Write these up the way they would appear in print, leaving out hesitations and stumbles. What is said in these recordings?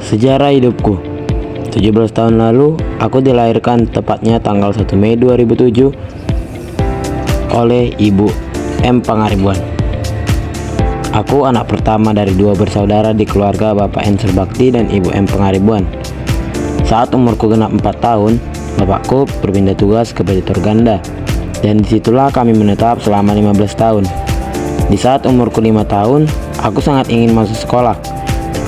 Sejarah hidupku. 17 tahun lalu, aku dilahirkan tepatnya tanggal 1 Mei 2007 oleh Ibu M. Pangaribuan. Aku anak pertama dari dua bersaudara di keluarga Bapak N. Surbakti dan Ibu M. Pangaribuan. Saat umurku genap 4 tahun, bapakku berpindah tugas ke Batu Ganda, dan disitulah kami menetap selama 15 tahun. Di saat umurku 5 tahun, aku sangat ingin masuk sekolah,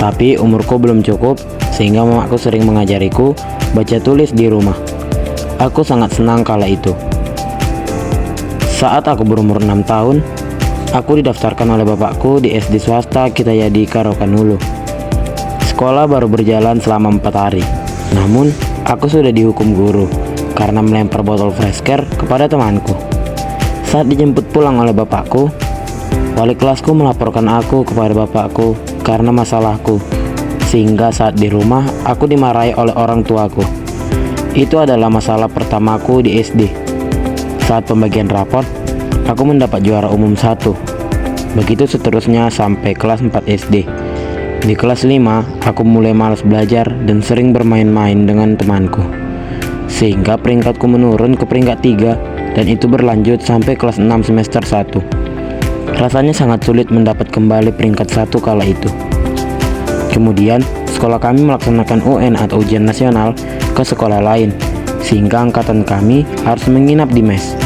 tetapi umurku belum cukup sehingga mamaku sering mengajariku baca tulis di rumah. Aku sangat senang kala itu. Saat aku berumur 6 tahun, aku didaftarkan oleh bapakku di SD swasta Kitayadi Rokanhulu. Sekolah baru berjalan selama 4 hari. Namun, aku sudah dihukum guru karena melempar botol Freshcare kepada temanku. Saat dijemput pulang oleh bapakku, wali kelasku melaporkan aku kepada bapakku karena masalahku, sehingga saat di rumah aku dimarahi oleh orang tuaku. Itu adalah masalah pertamaku di SD. Saat pembagian raport, aku mendapat juara umum 1. Begitu seterusnya sampai kelas 4 SD. Di kelas 5, aku mulai malas belajar dan sering bermain-main dengan temanku, sehingga peringkatku menurun ke peringkat 3, dan itu berlanjut sampai kelas 6 semester 1. Rasanya sangat sulit mendapat kembali peringkat 1 kala itu. Kemudian, sekolah kami melaksanakan UN atau ujian nasional ke sekolah lain, sehingga angkatan kami harus menginap di mes.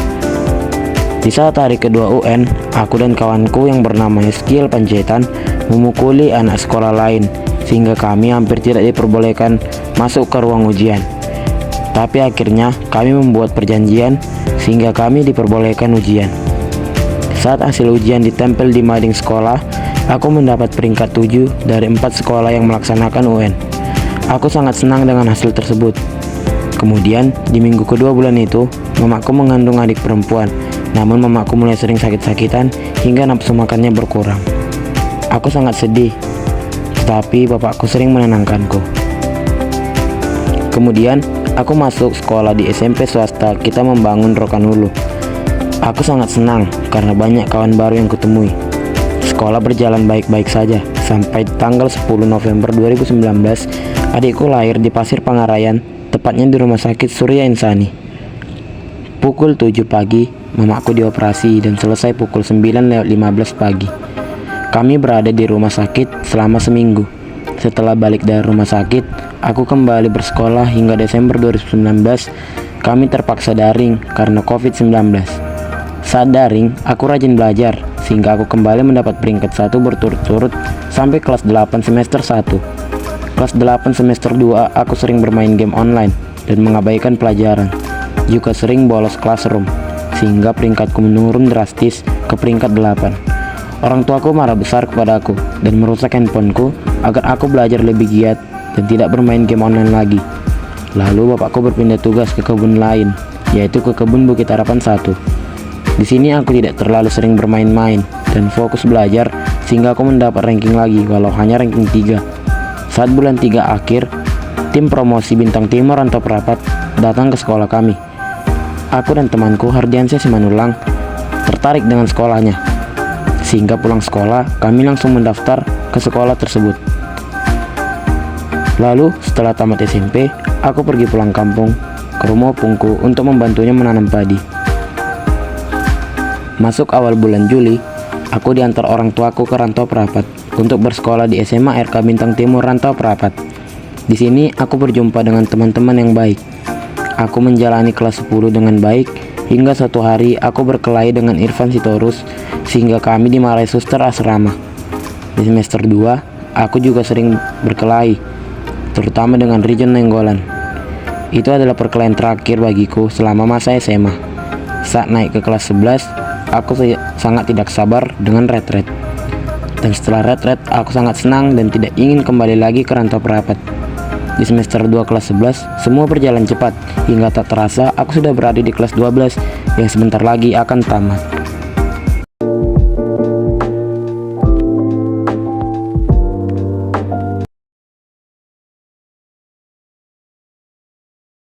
Di saat hari kedua UN, aku dan kawanku yang bernama Eskil Panjaitan memukuli anak sekolah lain, sehingga kami hampir tidak diperbolehkan masuk ke ruang ujian. Tapi akhirnya kami membuat perjanjian sehingga kami diperbolehkan ujian. Saat hasil ujian ditempel di mading sekolah, aku mendapat peringkat 7 dari 4 sekolah yang melaksanakan UN. Aku sangat senang dengan hasil tersebut. Kemudian, di minggu kedua bulan itu, mamaku mengandung adik perempuan. Namun mamaku mulai sering sakit-sakitan hingga nafsu makannya berkurang. Aku sangat sedih, tetapi bapakku sering menenangkanku. Kemudian, aku masuk sekolah di SMP swasta Kita Membangun Rokanhulu. Aku sangat senang karena banyak kawan baru yang kutemui. Sekolah berjalan baik-baik saja sampai tanggal 10 November 2019, adikku lahir di Pasir Pangarayan, tepatnya di Rumah Sakit Surya Insani. Pukul 7 pagi, mamaku dioperasi dan selesai pukul 9:15 pagi. Kami berada di rumah sakit selama seminggu. Setelah balik dari rumah sakit, aku kembali bersekolah hingga Desember 2019. Kami terpaksa daring karena COVID-19. Saat daring, aku rajin belajar sehingga aku kembali mendapat peringkat 1 berturut-turut sampai kelas 8 semester 1. Kelas 8 semester 2, aku sering bermain game online dan mengabaikan pelajaran. Juga sering bolos classroom, sehingga peringkatku menurun drastis ke peringkat 8. Orang tuaku marah besar kepada aku dan merusak handphoneku agar aku belajar lebih giat dan tidak bermain game online lagi. Lalu bapakku berpindah tugas ke kebun lain, yaitu ke kebun Bukit Harapan 1. Di sini aku tidak terlalu sering bermain-main dan fokus belajar sehingga aku mendapat ranking lagi walau hanya ranking 3. Saat bulan 3 akhir, tim promosi Bintang Timur Rantau Prapat datang ke sekolah kami. Aku dan temanku Hardiansyah Simanulang tertarik dengan sekolahnya, sehingga pulang sekolah kami langsung mendaftar ke sekolah tersebut. Lalu setelah tamat SMP, aku pergi pulang kampung ke rumah opungku untuk membantunya menanam padi. Masuk awal bulan Juli, aku diantar orang tuaku ke Rantau Prapat untuk bersekolah di SMA RK Bintang Timur Rantau Prapat. Di sini aku berjumpa dengan teman-teman yang baik. Aku menjalani kelas 10 dengan baik hingga suatu hari aku berkelahi dengan Irfan Sitorus sehingga kami dimarahi suster asrama. Di semester 2, aku juga sering berkelahi, terutama dengan Rijon Nenggolan. Itu adalah perkelahian terakhir bagiku selama masa SMA. Saat naik ke kelas 11, aku sangat tidak sabar dengan retret. Dan setelah retret, aku sangat senang dan tidak ingin kembali lagi ke Rantau Prapat. Di semester 2 kelas 11, semua berjalan cepat hingga tak terasa aku sudah berada di kelas 12 yang sebentar lagi akan tamat.